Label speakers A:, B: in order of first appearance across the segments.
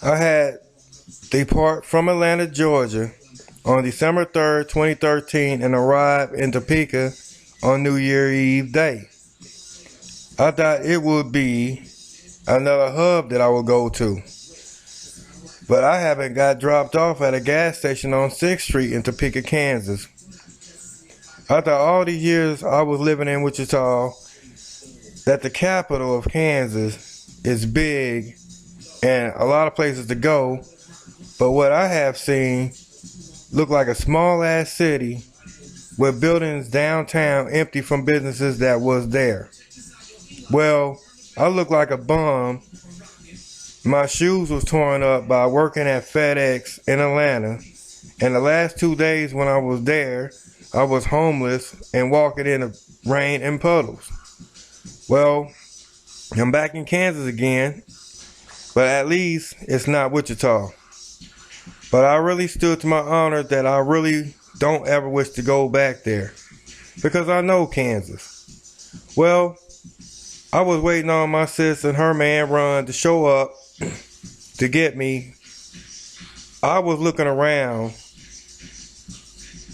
A: I had depart from Atlanta, Georgia on December 3rd, 2013 and arrived in Topeka on New Year Eve Day. I thought it would be another hub that I would go to, but I haven't got dropped off at a gas station on 6th Street in Topeka, Kansas. I thought all these years I was living in Wichita that the capital of Kansas is big and a lot of places to go, but what I have seen look like a small ass city with buildings downtown empty from businesses that was there. Well, I look like a bum. My shoes was torn up by working at FedEx in Atlanta, and the last 2 days when I was there, I was homeless and walking in the rain and puddles. Well, I'm back in Kansas again, but at least it's not Wichita. But I really stood to my honor that I really don't ever wish to go back there, because I know Kansas. Well, I was waiting on my sis and her man Ron to show up to get me. I was looking around,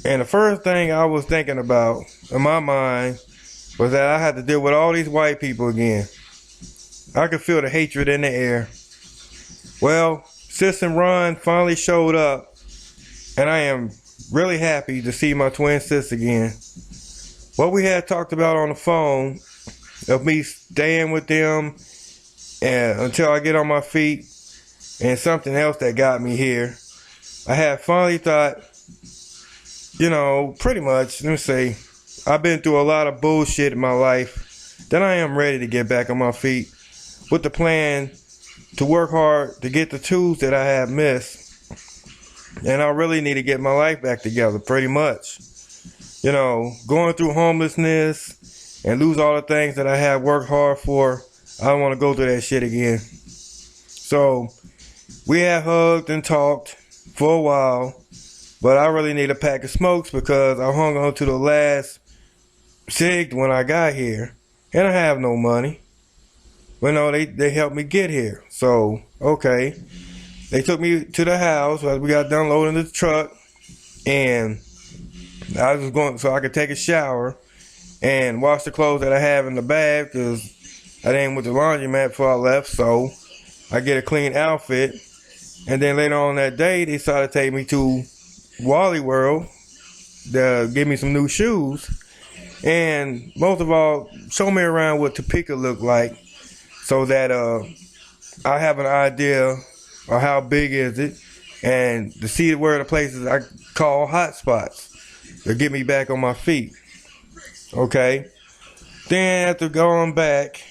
A: and the first thing I was thinking about in my mind was that I had to deal with all these white people again. I could feel the hatred in the air. Well, sis and Ron finally showed up, and I am really happy to see my twin sis again. What we had talked about on the phone of me staying with them and until I get on my feet, and something else that got me here. I had finally thought, pretty much, let me say, I've been through a lot of bullshit in my life. Then I am ready to get back on my feet with the plan to work hard to get the tools that I have missed. And I really need to get my life back together, pretty much. Going through homelessness and lose all the things that I have worked hard for, I don't want to go through that shit again. So, we had hugged and talked for a while, but I really need a pack of smokes because I hung on to the last cig when I got here, and I have no money. But no, they helped me get here. So, okay. They took me to the house as we got done loading the truck, and I was going so I could take a shower and wash the clothes that I have in the bag because I didn't with the laundromat before I left, so I get a clean outfit. And then later on that day, they decided to take me to Wally World to give me some new shoes. And most of all, show me around what Topeka looked like so that I have an idea of how big is it and to see where the places I call hot spots to get me back on my feet. Okay. Then after going back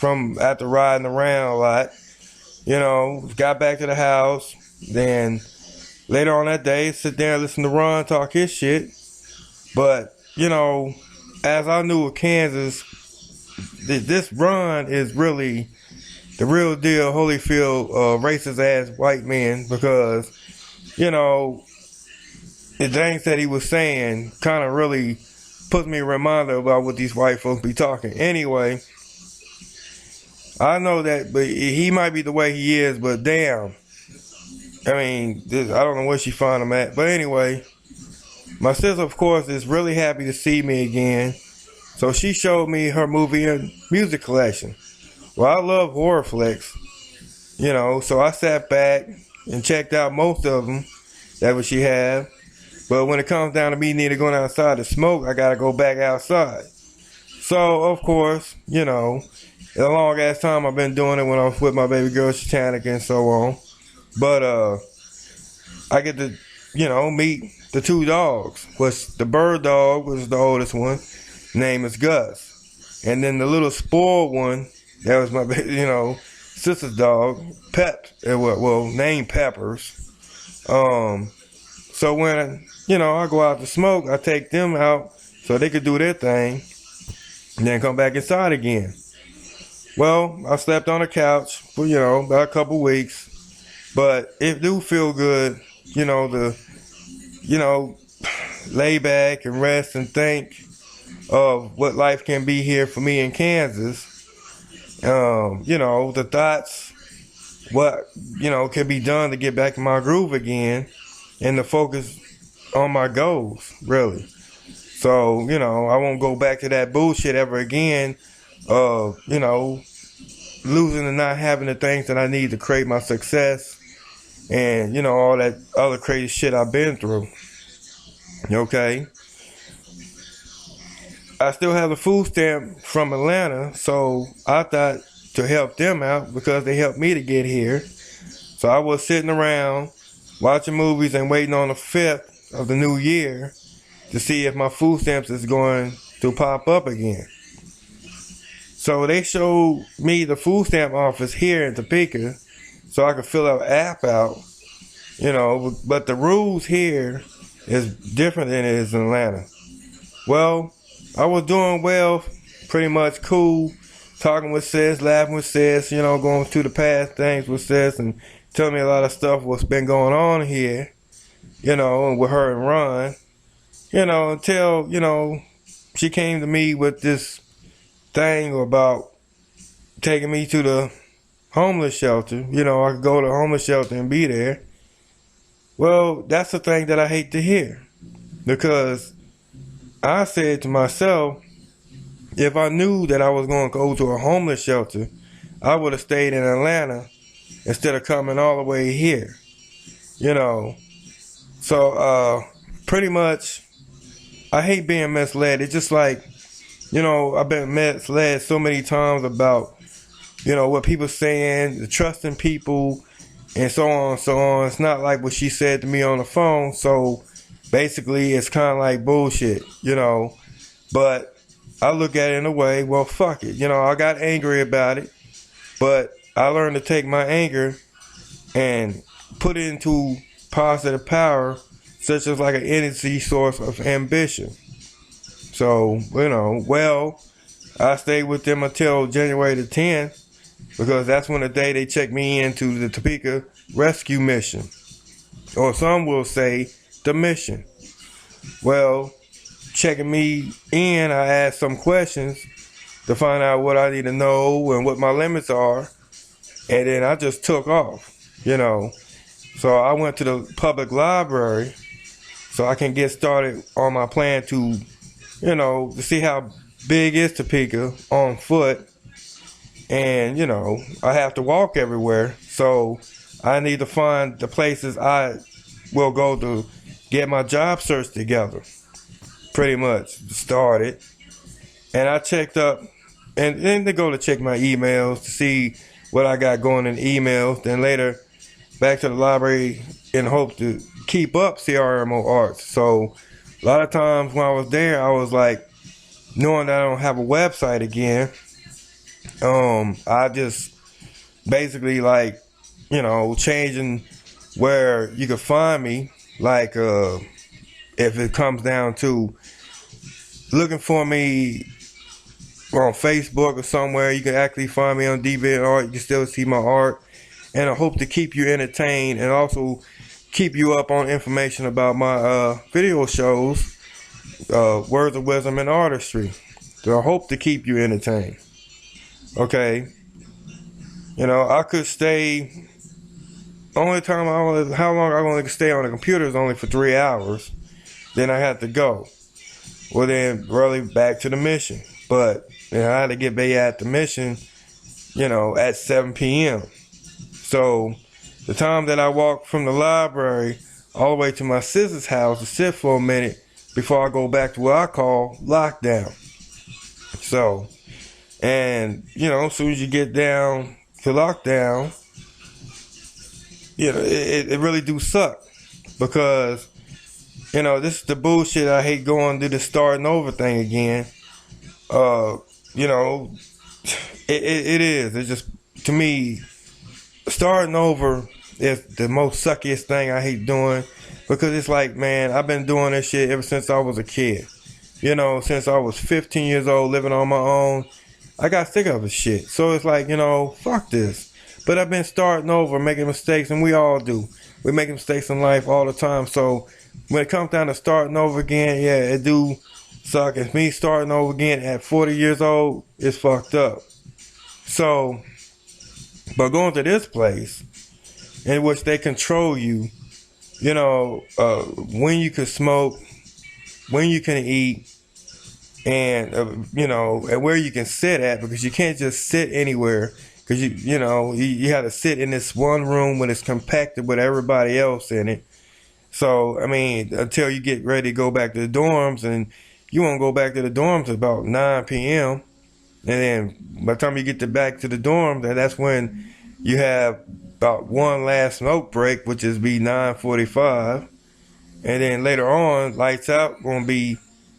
A: after riding around a lot, got back to the house. Then later on that day, sit there and listen to Ron talk his shit. But, as I knew with Kansas, this Ron is really the real deal Holyfield racist ass white men because, the things that he was saying kind of really puts me a reminder about what these white folks be talking. Anyway, I know that, but he might be the way he is, but damn. I don't know where she found him at. But anyway, my sister, of course, is really happy to see me again. So she showed me her movie and music collection. Well, I love horror flicks, so I sat back and checked out most of them. That's what she had. But when it comes down to me needing to go outside to smoke, I got to go back outside. So, of course, a long ass time I've been doing it when I was with my baby girl Shatanica and so on. But I get to, meet the two dogs. The bird dog was the oldest one. Name is Gus. And then the little spoiled one, that was my sister's dog, Pep. Named Peppers. So when I go out to smoke, I take them out so they could do their thing and then come back inside again. Well, I slept on the couch for, about a couple weeks. But it do feel good, to, lay back and rest and think of what life can be here for me in Kansas. The thoughts what, can be done to get back in my groove again and to focus on my goals, really. So, I won't go back to that bullshit ever again of, losing and not having the things that I need to create my success and, all that other crazy shit I've been through. Okay? I still have the food stamp from Atlanta, so I thought to help them out because they helped me to get here. So I was sitting around watching movies and waiting on the 5th of the new year to see if my food stamps is going to pop up again. So they showed me the food stamp office here in Topeka so I could fill our app out, but the rules here is different than it is in Atlanta. Well, I was doing well, pretty much cool, talking with sis, laughing with sis, going through the past things with sis and telling me a lot of stuff what's been going on here, and with her and Ron, until, she came to me with this thing about taking me to the homeless shelter. I could go to the homeless shelter and be there. Well, that's the thing that I hate to hear because I said to myself, if I knew that I was going to go to a homeless shelter, I would have stayed in Atlanta instead of coming all the way here. So pretty much, I hate being misled. It's just like, I've been misled so many times about, what people saying, the trusting people, and so on and so on. It's not like what she said to me on the phone. So basically, it's kind of like bullshit, But I look at it in a way, well, fuck it. I got angry about it, but I learned to take my anger and put it into positive power, such as like an energy source of ambition. So, I stayed with them until January the 10th because that's when the day they checked me into the Topeka rescue mission. Or some will say the mission. Well, checking me in, I asked some questions to find out what I need to know and what my limits are. And then I just took off, So I went to the public library so I can get started on my plan to, to see how big is Topeka on foot. And, I have to walk everywhere. So I need to find the places I will go to get my job search together. Pretty much started. And I checked up and then to go to check my emails to see what I got going in emails. Then later back to the library in hope to keep up C.R.M.O arts. So a lot of times when I was there, I was like, knowing that I don't have a website again, I just basically like, changing where you can find me. Like, if it comes down to looking for me on Facebook or somewhere, you can actually find me on DeviantArt. You can still see my art. And I hope to keep you entertained and also keep you up on information about my video shows, Words of Wisdom and Artistry. So I hope to keep you entertained. Okay. I could stay. Only time how long I only could stay on the computer is only for 3 hours. Then I had to go. Well, then really back to the mission. But I had to get back at the mission, at 7 p.m. So the time that I walked from the library all the way to my sister's house to sit for a minute before I go back to what I call lockdown. So, and, as soon as you get down to lockdown, it really do suck because, this is the bullshit. I hate going through the starting over thing again. It is. It's just, to me, starting over is the most suckiest thing I hate doing because it's like, man, I've been doing this shit ever since I was a kid. Since I was 15 years old, living on my own, I got sick of this shit. So it's like, fuck this. But I've been starting over, making mistakes, and we all do. We make mistakes in life all the time. So when it comes down to starting over again, yeah, it do suck. And me starting over again at 40 years old is fucked up. So But going to this place in which they control you, when you can smoke, when you can eat, and and where you can sit at, because you can't just sit anywhere, because you have to sit in this one room when it's compacted with everybody else in it. So I mean, until you get ready to go back to the dorms, and you won't go back to the dorms at about 9 p.m. And then by the time you get back to the dorm, that's when you have about one last smoke break, which is be 9:45, and then later on, lights out gonna be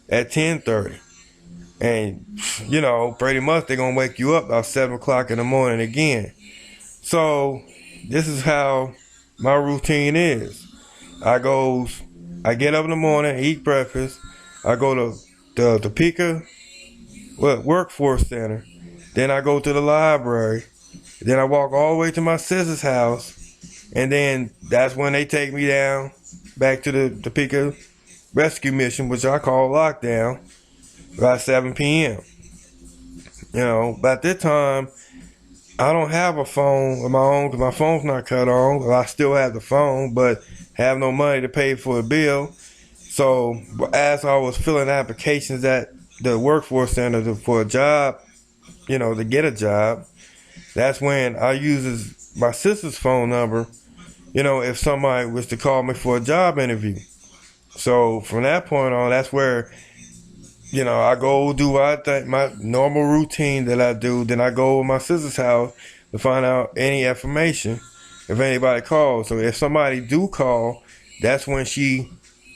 A: at 10:30. And pretty much they're gonna wake you up about 7 o'clock in the morning again. So this is how my routine is. I get up in the morning, eat breakfast. I go to the Topeka Workforce Center. Then I go to the library. Then I walk all the way to my sister's house. And then that's when they take me down back to the Topeka Rescue Mission, which I call lockdown, about 7 p.m. By that time, I don't have a phone of my own because my phone's not cut on. Well, I still have the phone, but have no money to pay for a bill. So as I was filling applications at the workforce center for a job, to get a job, that's when I uses my sister's phone number, if somebody was to call me for a job interview. So from that point on, that's where, I go do my normal routine that I do. Then I go to my sister's house to find out any information if anybody calls. So if somebody do call, that's when she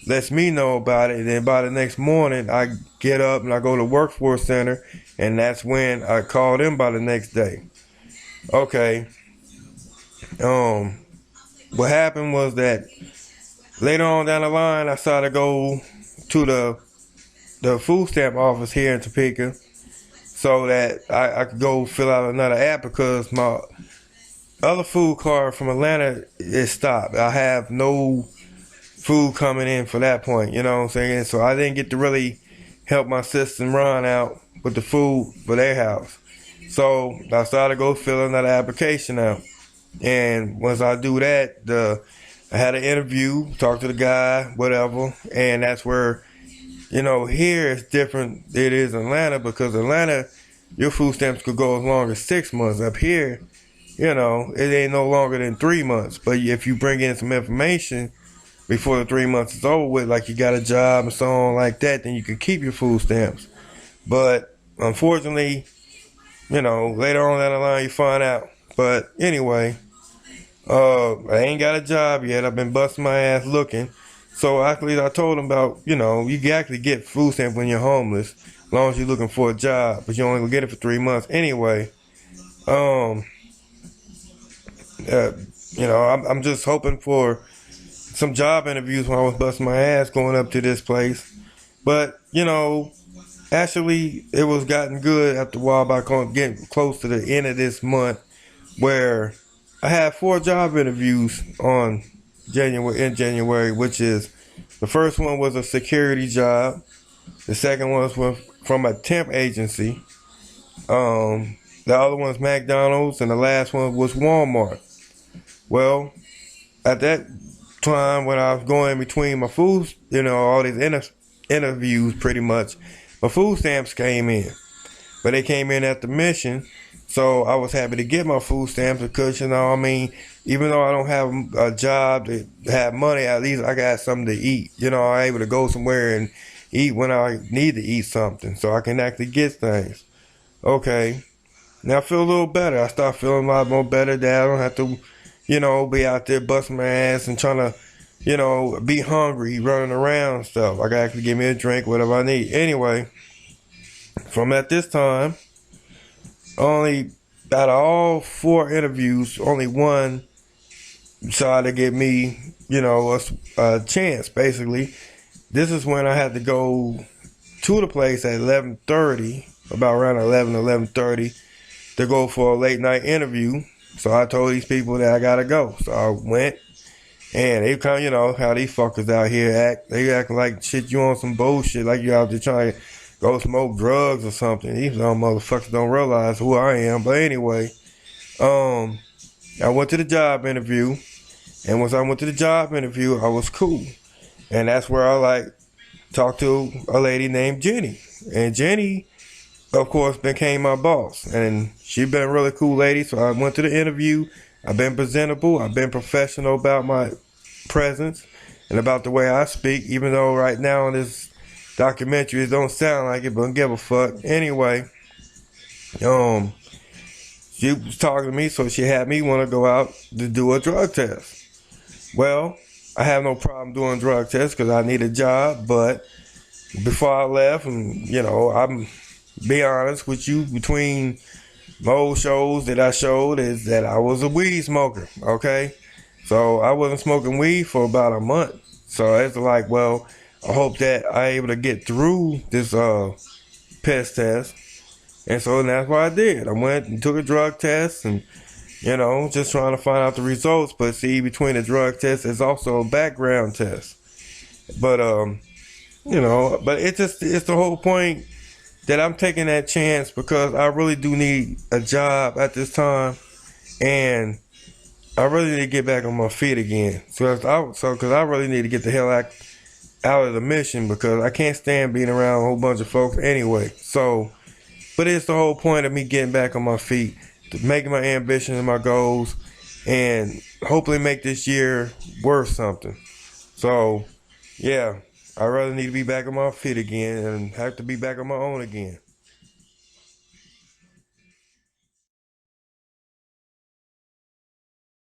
A: lets me know about it. And then by the next morning, I get up and I go to workforce center, and that's when I call them by the next day. Okay. What happened was that later on down the line, I started to go to the food stamp office here in Topeka, so that I could go fill out another app, because my other food card from Atlanta is stopped. I have no food coming in for that point, you know what I'm saying? So I didn't get to really help my sister and Ron out with the food for their house. So I started to go fill another application out. And once I do that, I had an interview, talked to the guy, whatever, and that's where, here it's different. It is Atlanta, because Atlanta, your food stamps could go as long as 6 months. Up here, it ain't no longer than 3 months. But if you bring in some information before the 3 months is over with, like you got a job and so on like that, then you can keep your food stamps. But unfortunately, later on down the line you find out. But anyway, I ain't got a job yet. I've been busting my ass looking. So actually, I told him about, you can actually get food stamps when you're homeless, as long as you're looking for a job, but you only gonna get it for 3 months anyway. I'm just hoping for some job interviews when I was busting my ass going up to this place. But, actually, it was gotten good after a while by getting close to the end of this month, where I had 4 job interviews in January, which is, the first one was a security job. The second one was from a temp agency. The other one was McDonald's, and the last one was Walmart. Well, at that time when I was going in between my food, all these interviews pretty much, my food stamps came in. But they came in at the mission, so I was happy to get my food stamps because, even though I don't have a job to have money, at least I got something to eat. I'm able to go somewhere and eat when I need to eat something, so I can actually get things. Okay, now I feel a little better. I start feeling a lot more better that I don't have to, be out there busting my ass and trying to, be hungry, running around and stuff. I can actually give me a drink, whatever I need. Anyway, from at this time, only out of all 4 interviews, only one tried to give me, a chance, basically. This is when I had to go to the place at 11:30, about around 11:30, to go for a late night interview. So I told these people that I gotta go. So I went, and they kind of, how these fuckers out here act. They acting like shit, you on some bullshit, like you out there trying to go smoke drugs or something. These dumb motherfuckers don't realize who I am. But anyway, I went to the job interview, and once I went to the job interview, I was cool. And that's where I talked to a lady named Jenny. And Jenny, of course, became my boss. And she been a really cool lady. So I went to the interview. I've been presentable. I've been professional about my presence and about the way I speak, even though right now in this documentary it don't sound like it, but I don't give a fuck. Anyway, she was talking to me, so she had me want to go out to do a drug test. Well, I have no problem doing drug tests because I need a job, but before I left, and I'm be honest with you, between my old shows that I showed is that I was a weed smoker, okay? So I wasn't smoking weed for about a month. So it's like, well, I hope that I'm able to get through this piss test. And so that's what I did. I went and took a drug test and, just trying to find out the results. But see, between the drug test, there's also a background test. But, but it's the whole point that I'm taking that chance because I really do need a job at this time. And I really need to get back on my feet again. Because I really need to get the hell out of the mission because I can't stand being around a whole bunch of folks anyway. So, but it's the whole point of me getting back on my feet, making my ambitions and my goals, and hopefully make this year worth something. So, yeah, I really need to be back on my feet again and have to be back on my own again.